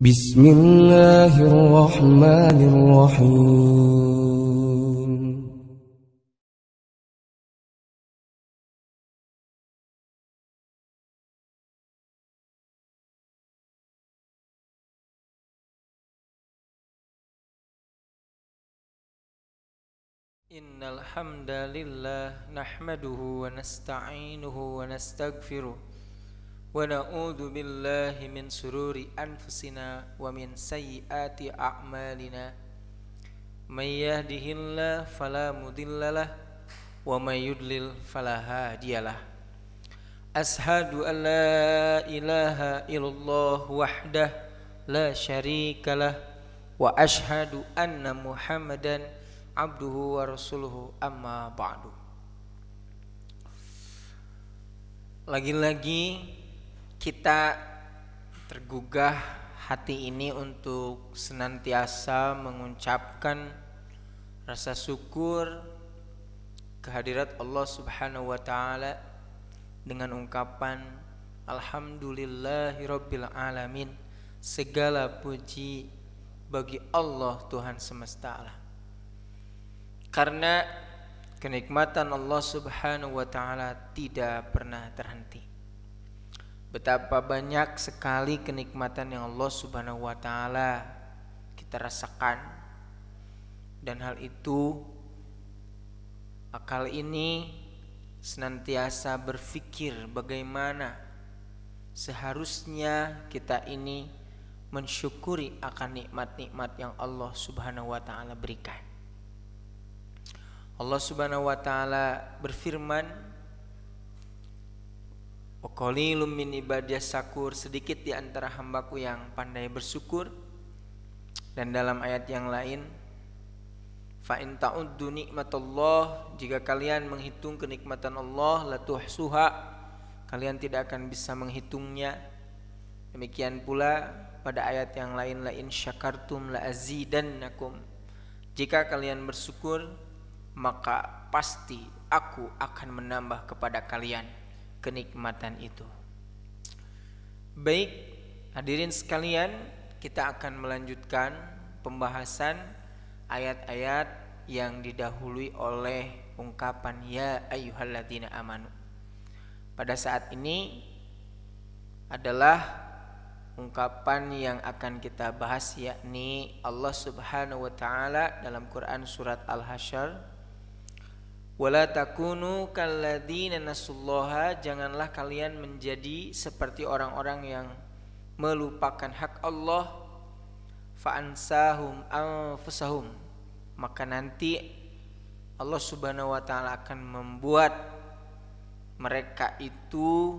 Bismillahirrahmanirrahim. Innal hamdalillah nahmaduhu wa nasta'inuhu wa nastaghfiruh wa na'udzu billahi min sururi anfusina wa min sayyiati a'malina may yahdihillahu fala mudhillalah wa may yudlil fala hadiyalah. Ashhadu an la ilaha illallah wahdah la syarikalah wa ashhadu anna Muhammadan abduhu wa rasuluhu, amma ba'du. Lagi-lagi kita tergugah hati ini untuk senantiasa mengucapkan rasa syukur kehadirat Allah Subhanahu wa taala dengan ungkapan alhamdulillahirabbil alamin. Segala puji bagi Allah Tuhan semesta alam. Karena kenikmatan Allah Subhanahu wa taala tidak pernah terhenti. Betapa banyak sekali kenikmatan yang Allah Subhanahu wa taala kita rasakan, dan hal itu akal ini senantiasa berpikir bagaimana seharusnya kita ini mensyukuri akan nikmat-nikmat yang Allah Subhanahu wa taala berikan. Allah Subhanahu wa taala berfirman, wa qalilum min ibadiyas syakur, sedikit di antara hambaku yang pandai bersyukur. Dan dalam ayat yang lain, fa in ta'uddu nikmatallah, jika kalian menghitung kenikmatan Allah, la tuhsuha, kalian tidak akan bisa menghitungnya. Demikian pula pada ayat yang lain, la in syakartum la azidannakum, jika kalian bersyukur maka pasti aku akan menambah kepada kalian kenikmatan itu. Baik, hadirin sekalian, kita akan melanjutkan pembahasan ayat-ayat yang didahului oleh ungkapan ya ayyuhalladzina amanu. Pada saat ini adalah ungkapan yang akan kita bahas, yakni Allah Subhanahu wa taala dalam Quran surat Al-Hasyr, wala takunu kalladzina nasullaha, janganlah kalian menjadi seperti orang-orang yang melupakan hak Allah, fa ansahum anfusahum, maka nanti Allah Subhanahu wa taala akan membuat mereka itu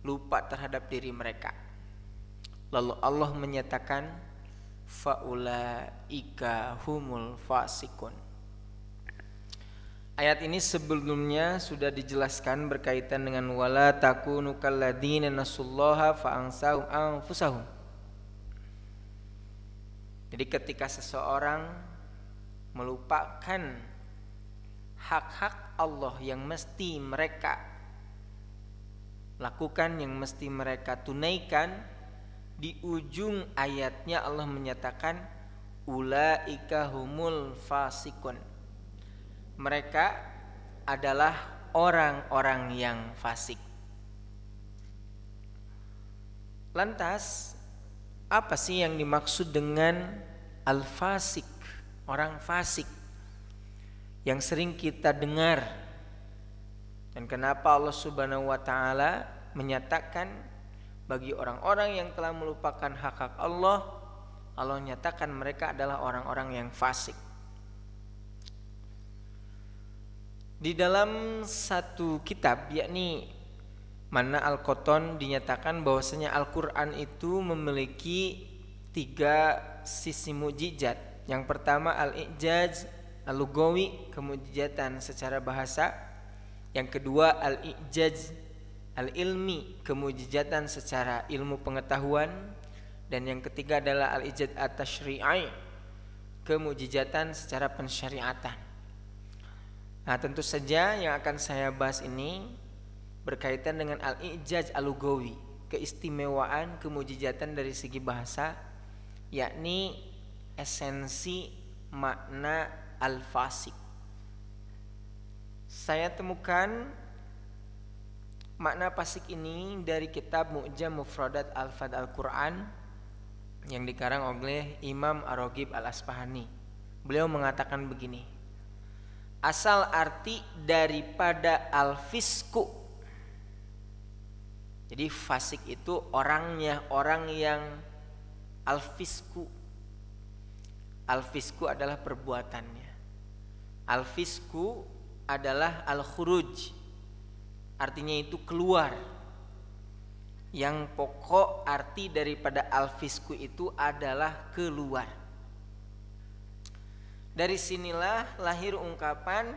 lupa terhadap diri mereka. Lalu Allah menyatakan faulaika humul fasikun. Ayat ini sebelumnya sudah dijelaskan berkaitan dengan wala takunu kalladzina nasullaha fa ansahum anfusahum. Jadi ketika seseorang melupakan hak-hak Allah yang mesti mereka lakukan, yang mesti mereka tunaikan, di ujung ayatnya Allah menyatakan ulaika humul fasikun, mereka adalah orang-orang yang fasik. Lantas apa sih yang dimaksud dengan al-fasik, orang fasik yang sering kita dengar? Dan kenapa Allah Subhanahu wa taala menyatakan bagi orang-orang yang telah melupakan hak-hak Allah, Allah nyatakan mereka adalah orang-orang yang fasik. Di dalam satu kitab, yakni Mana Al-Qotton, dinyatakan bahwasanya Al-Quran itu memiliki 3 sisi mukjizat. Yang pertama al-i'jaz al-lugawi, kemukjizatan secara bahasa. Yang kedua al-i'jaz al-ilmi, kemukjizatan secara ilmu pengetahuan. Dan yang ketiga adalah al-i'jaz at-tasyri'i, kemukjizatan secara pensyariatan. Nah, tentu saja yang akan saya bahas ini berkaitan dengan al-i'jaz al-lugawi, keistimewaan, kemujizatan dari segi bahasa, yakni esensi makna al-fasik. Saya temukan makna fasik ini dari kitab Mu'jam Mufradat Alfaz Al-Quran yang dikarang oleh Imam Ar-Raghib Al-Asfahani. Beliau mengatakan begini: asal arti daripada al-fisku. Jadi fasik itu orangnya, orang yang al-fisku. Al-fisku adalah perbuatannya. Al-fisku adalah al-khuruj, artinya itu keluar. Yang pokok arti daripada al-fisku itu adalah keluar. Dari sinilah lahir ungkapan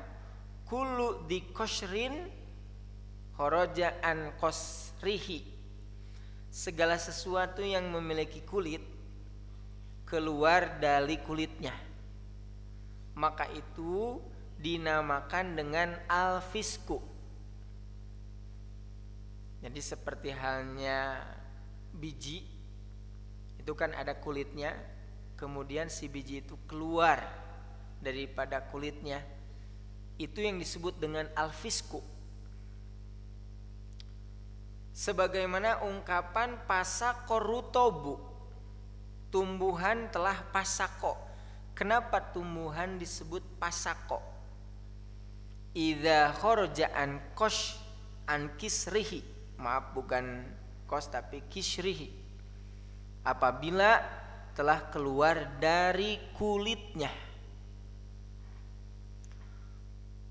kullu di koshrin kharaja an kosrihi. Segala sesuatu yang memiliki kulit keluar dari kulitnya, maka itu dinamakan dengan al-fisku. Jadi seperti halnya biji, itu kan ada kulitnya, kemudian si biji itu keluar daripada kulitnya, itu yang disebut dengan al-fisku. Sebagaimana ungkapan pasako rutobu, tumbuhan telah pasako. Kenapa tumbuhan disebut pasako? Idza kharaja an kosh an kisrihi, maaf bukan kos tapi kisrihi, apabila telah keluar dari kulitnya.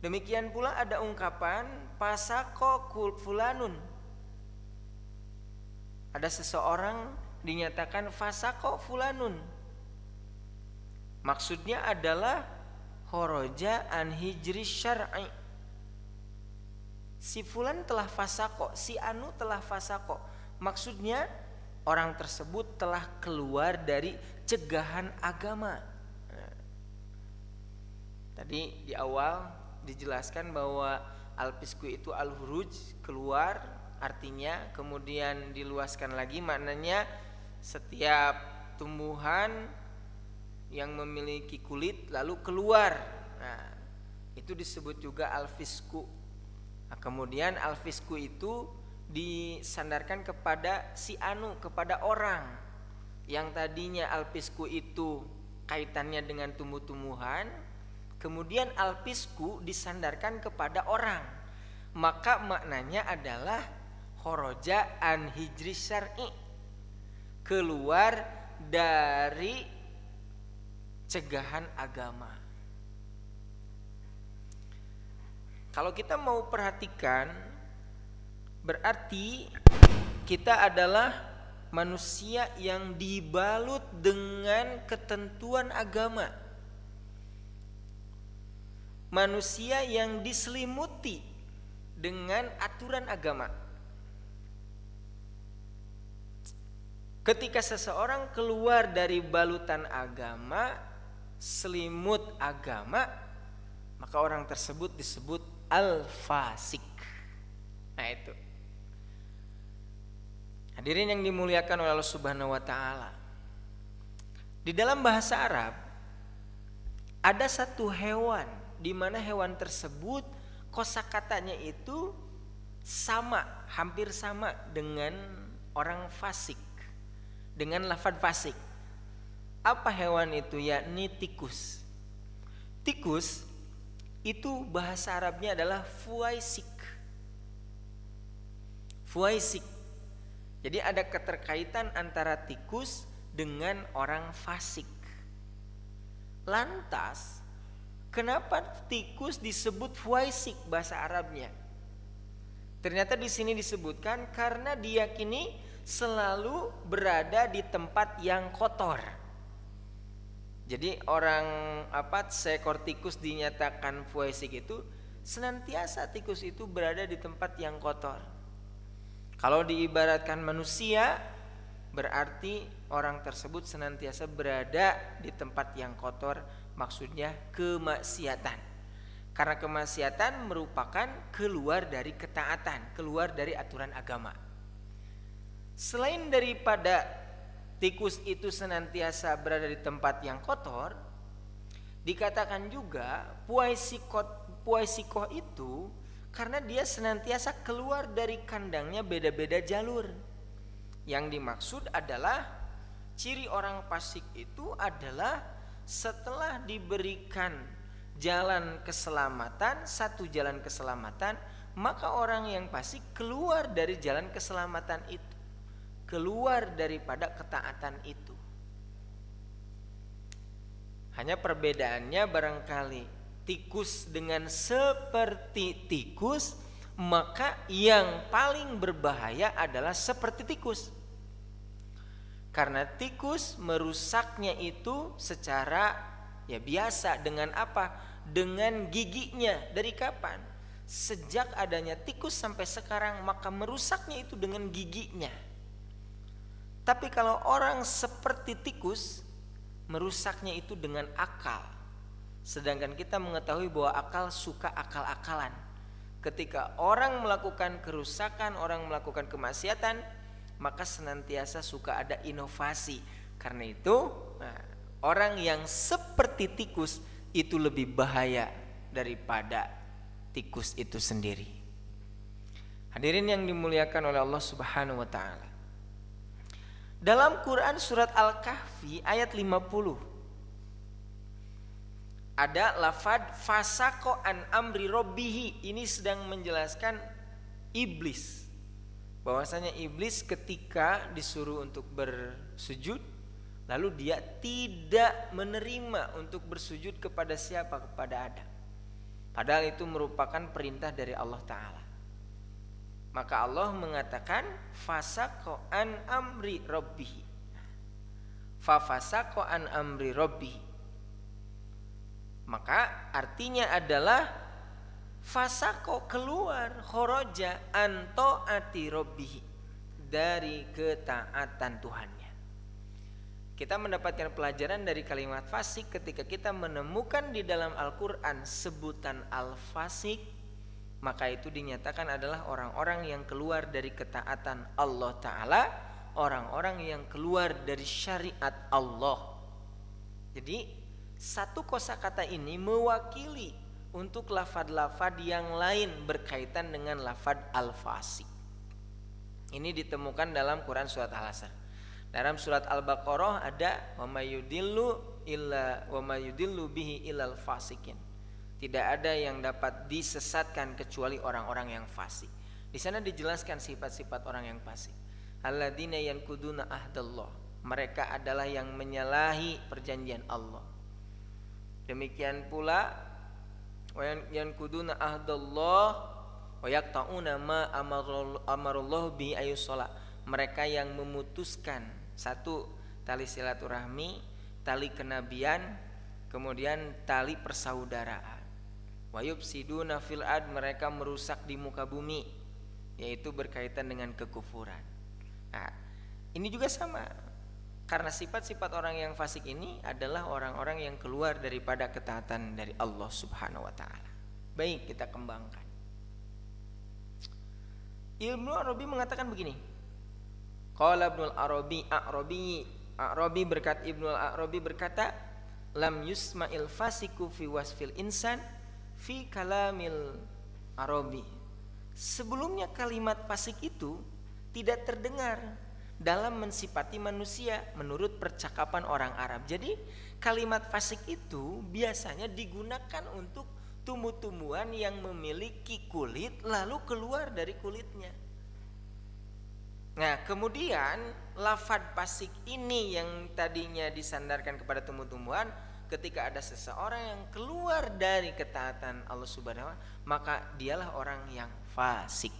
Demikian pula ada ungkapan pasako fulanun. Ada seseorang dinyatakan fasako fulanun. Maksudnya adalah kharaja an hijri syar'i. Si fulan telah fasako, si anu telah fasako. Maksudnya orang tersebut telah keluar dari cegahan agama. Tadi di awal dijelaskan bahwa al-fisku itu al-huruj, keluar artinya, kemudian diluaskan lagi maknanya setiap tumbuhan yang memiliki kulit lalu keluar. Nah, itu disebut juga al-fisku. Nah, kemudian al-fisku itu disandarkan kepada si anu, kepada orang. Yang tadinya al-fisku itu kaitannya dengan tumbuh-tumbuhan, kemudian al-fisku disandarkan kepada orang. Maka maknanya adalah kharaja an hijri syar'i, keluar dari cegahan agama. Kalau kita mau perhatikan, berarti kita adalah manusia yang dibalut dengan ketentuan agama, manusia yang diselimuti dengan aturan agama. Ketika seseorang keluar dari balutan agama, selimut agama, maka orang tersebut disebut al-fasik. Nah itu. Hadirin yang dimuliakan oleh Allah Subhanahu wa taala. Di dalam bahasa Arab ada satu hewan di mana hewan tersebut kosakatanya itu sama, hampir sama dengan orang fasik, dengan lafaz fasik. Apa hewan itu? Yakni tikus. Tikus itu bahasa Arabnya adalah fuaisik. Fuaisik. Jadi ada keterkaitan antara tikus dengan orang fasik. Lantas, kenapa tikus disebut fuaisik bahasa Arabnya? Ternyata di sini disebutkan karena diyakini selalu berada di tempat yang kotor. Jadi orang seekor tikus dinyatakan fuaisik itu senantiasa tikus itu berada di tempat yang kotor. Kalau diibaratkan manusia, berarti orang tersebut senantiasa berada di tempat yang kotor, maksudnya kemaksiatan. Karena kemaksiatan merupakan keluar dari ketaatan, keluar dari aturan agama. Selain daripada tikus itu senantiasa berada di tempat yang kotor, dikatakan juga puaisikoh itu karena dia senantiasa keluar dari kandangnya beda-beda jalur. Yang dimaksud adalah ciri orang fasik itu adalah setelah diberikan jalan keselamatan, satu jalan keselamatan, maka orang yang fasik keluar dari jalan keselamatan itu, keluar daripada ketaatan itu. Hanya perbedaannya barangkali tikus dengan seperti tikus, maka yang paling berbahaya adalah seperti tikus. Karena tikus merusaknya itu secara ya biasa dengan apa? Dengan giginya. Dari kapan? Sejak adanya tikus sampai sekarang, maka merusaknya itu dengan giginya. Tapi kalau orang seperti tikus, merusaknya itu dengan akal. Sedangkan kita mengetahui bahwa akal suka akal-akalan. Ketika orang melakukan kerusakan, orang melakukan kemaksiatan, maka senantiasa suka ada inovasi. Karena itu orang yang seperti tikus itu lebih bahaya daripada tikus itu sendiri. Hadirin yang dimuliakan oleh Allah Subhanahu wa taala. Dalam Quran surat Al-Kahfi ayat 50 ada lafad fasaqo an amri robbihi. Ini sedang menjelaskan iblis, bahwasanya iblis ketika disuruh untuk bersujud, lalu dia tidak menerima untuk bersujud kepada siapa? Kepada Adam. Padahal itu merupakan perintah dari Allah Ta'ala. Maka Allah mengatakan fasaqo an amri rabbihi. Fasaqo an amri rabbihi. Maka artinya adalah fasaqo keluar, kharaja an taati rabbihi, dari ketaatan Tuhannya. Kita mendapatkan pelajaran dari kalimat fasik ketika kita menemukan di dalam Al-Qur'an sebutan al-fasik, maka itu dinyatakan adalah orang-orang yang keluar dari ketaatan Allah Ta'ala, orang-orang yang keluar dari syariat Allah. Jadi satu kosakata ini mewakili untuk lafad-lafad yang lain berkaitan dengan lafad al-fasik. Ini ditemukan dalam Quran surat Al-Asr. Dalam surat Al-Baqarah ada wa may yudillu bihi illal fasikin. Tidak ada yang dapat disesatkan kecuali orang-orang yang fasik. Di sana dijelaskan sifat-sifat orang yang fasik. Alladzina yanquduna ahdallah. Mereka adalah yang menyalahi perjanjian Allah. Demikian pula wa yanquduna ahdallah wa yaqta'una ma amarallahu bihi ayyusala. Mereka yang memutuskan satu tali silaturahmi, tali kenabian, kemudian tali persaudaraan. Wa yufsiduna fil ard, mereka merusak di muka bumi, yaitu berkaitan dengan kekufuran. Nah, ini juga sama. Karena sifat-sifat orang yang fasik ini adalah orang-orang yang keluar daripada ketaatan dari Allah Subhanahu wa taala. Baik, kita kembangkan. Ibnu Arabi mengatakan begini. Qala Ibnu Arabi berkata, lam yusma'il fasiku fi wasfil insan fi kalamil Arabi. Sebelumnya kalimat fasik itu tidak terdengar dalam mensifati manusia menurut percakapan orang Arab. Jadi kalimat fasik itu biasanya digunakan untuk tumbuh-tumbuhan yang memiliki kulit lalu keluar dari kulitnya. Nah, kemudian lafad fasik ini yang tadinya disandarkan kepada tumbuh-tumbuhan, ketika ada seseorang yang keluar dari ketaatan Allah Subhanahu wa taala, maka dialah orang yang fasik.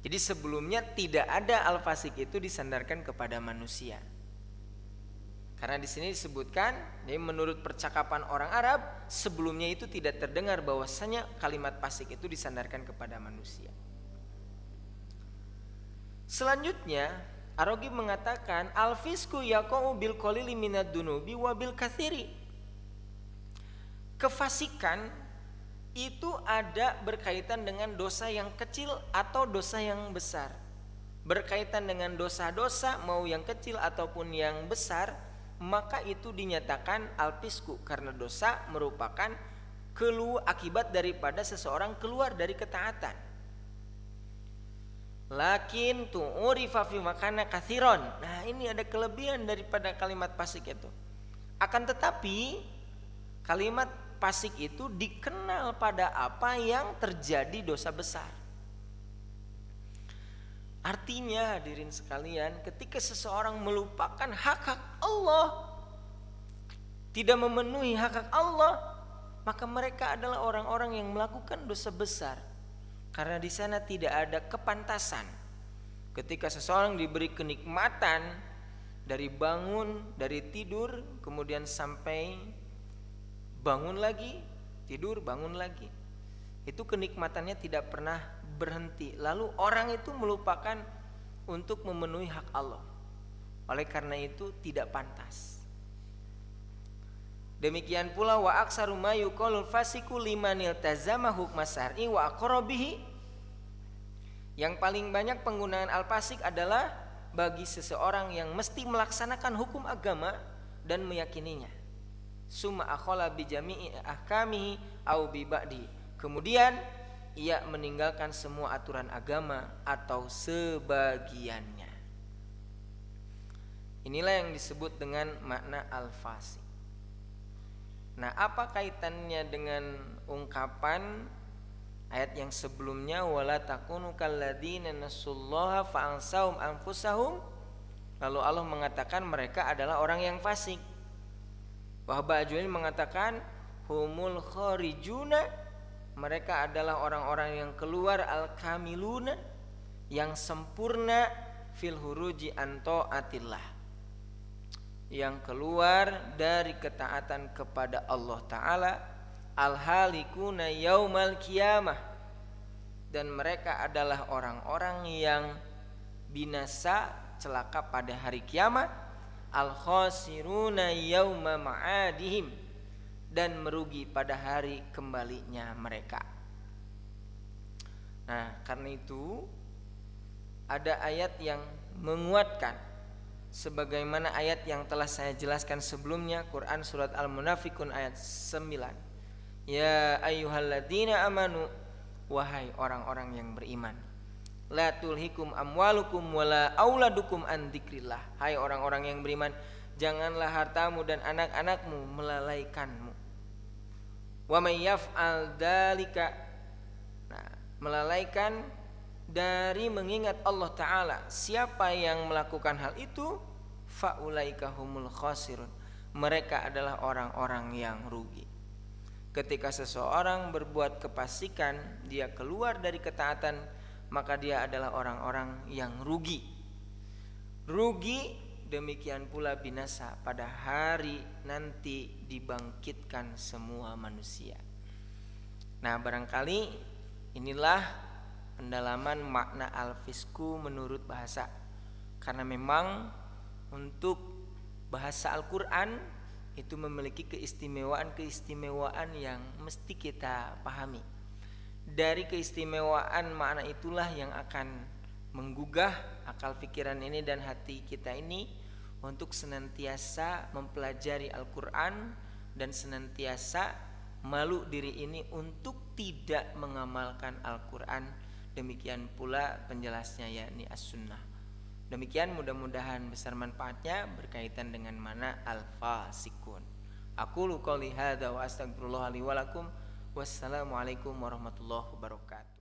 Jadi sebelumnya tidak ada al-fasik itu disandarkan kepada manusia. Karena di sini disebutkan, jadi menurut percakapan orang Arab, sebelumnya itu tidak terdengar bahwasanya kalimat fasik itu disandarkan kepada manusia. Selanjutnya Ar-Raghib mengatakan al-fisku yaqa'u bil qalili minad dunubi wa bil katsiri. Kefasikan itu ada berkaitan dengan dosa yang kecil atau dosa yang besar. berkaitan dengan dosa-dosa mau yang kecil ataupun yang besar, maka itu dinyatakan al-fisku, karena dosa merupakan akibat daripada seseorang keluar dari ketaatan. Lakin tu'urifa fi makana kathiron. Nah, ini ada kelebihan daripada kalimat fasik itu. Akan tetapi kalimat fasik itu dikenal pada apa yang terjadi dosa besar. Artinya hadirin sekalian, ketika seseorang melupakan hak-hak Allah, tidak memenuhi hak-hak Allah, maka mereka adalah orang-orang yang melakukan dosa besar. Karena di sana tidak ada kepantasan. Ketika seseorang diberi kenikmatan dari bangun, dari tidur, kemudian sampai bangun lagi, tidur, bangun lagi, itu kenikmatannya tidak pernah berhenti. Lalu orang itu melupakan untuk memenuhi hak Allah. Oleh karena itu tidak pantas. Demikian pula wa aksaru ma yuqalul fasiku liman iltazama hukma syar'i wa aqrabihi. Yang paling banyak penggunaan al-fasik adalah bagi seseorang yang mesti melaksanakan hukum agama dan meyakininya. Summa akhala bi jami'i ahkamihi au bi ba'di. Kemudian ia meninggalkan semua aturan agama atau sebagiannya. Inilah yang disebut dengan makna al-fasik. Nah, apa kaitannya dengan ungkapan ayat yang sebelumnya, wala takunu kalladzina nasullaha fa'ansahum anfusahum? Lalu Allah mengatakan mereka adalah orang yang fasik. Wahba Ajwani mengatakan humul kharijuna, mereka adalah orang-orang yang keluar al-kamiluna, yang sempurna fil huruji an ta'atillah, yang keluar dari ketaatan kepada Allah Ta'ala, al-halikuna yaumal qiyamah, dan mereka adalah orang-orang yang binasa, celaka pada hari kiamat, al-khasiruna yauma ma'adihim, dan merugi pada hari kembalinya mereka. Nah, karena itu ada ayat yang menguatkan sebagaimana ayat yang telah saya jelaskan sebelumnya, Quran surat Al-Munafikun ayat 9. Ya ayyuhalladzina amanu, wahai orang-orang yang beriman, la tulhikum amwalukum wala auladukum an dzikrillah. Hai orang-orang yang beriman, janganlah hartamu dan anak-anakmu melalaikanmu. Wa may yaf'al dzalika, nah, melalaikan dari mengingat Allah Ta'ala. Siapa yang melakukan hal itu, fa'ulaika humul khasirun, mereka adalah orang-orang yang rugi. Ketika seseorang berbuat kefasikan, dia keluar dari ketaatan, maka dia adalah orang-orang yang rugi. Rugi, demikian pula binasa pada hari nanti dibangkitkan semua manusia. Nah, barangkali inilah pendalaman makna al-fisku menurut bahasa. Karena memang untuk bahasa Al-Quran itu memiliki keistimewaan yang mesti kita pahami. Dari keistimewaan makna itulah yang akan menggugah akal pikiran ini dan hati kita ini untuk senantiasa mempelajari Al-Quran dan senantiasa malu diri ini untuk tidak mengamalkan Al-Quran. Demikian pula penjelasnya, yakni as-sunnah. Demikian, mudah-mudahan besar manfaatnya berkaitan dengan mana al-fasikun. Aqulu qouli hadza wa astaghfirullah li wa lakum. Wassalamualaikum warahmatullahi wabarakatuh.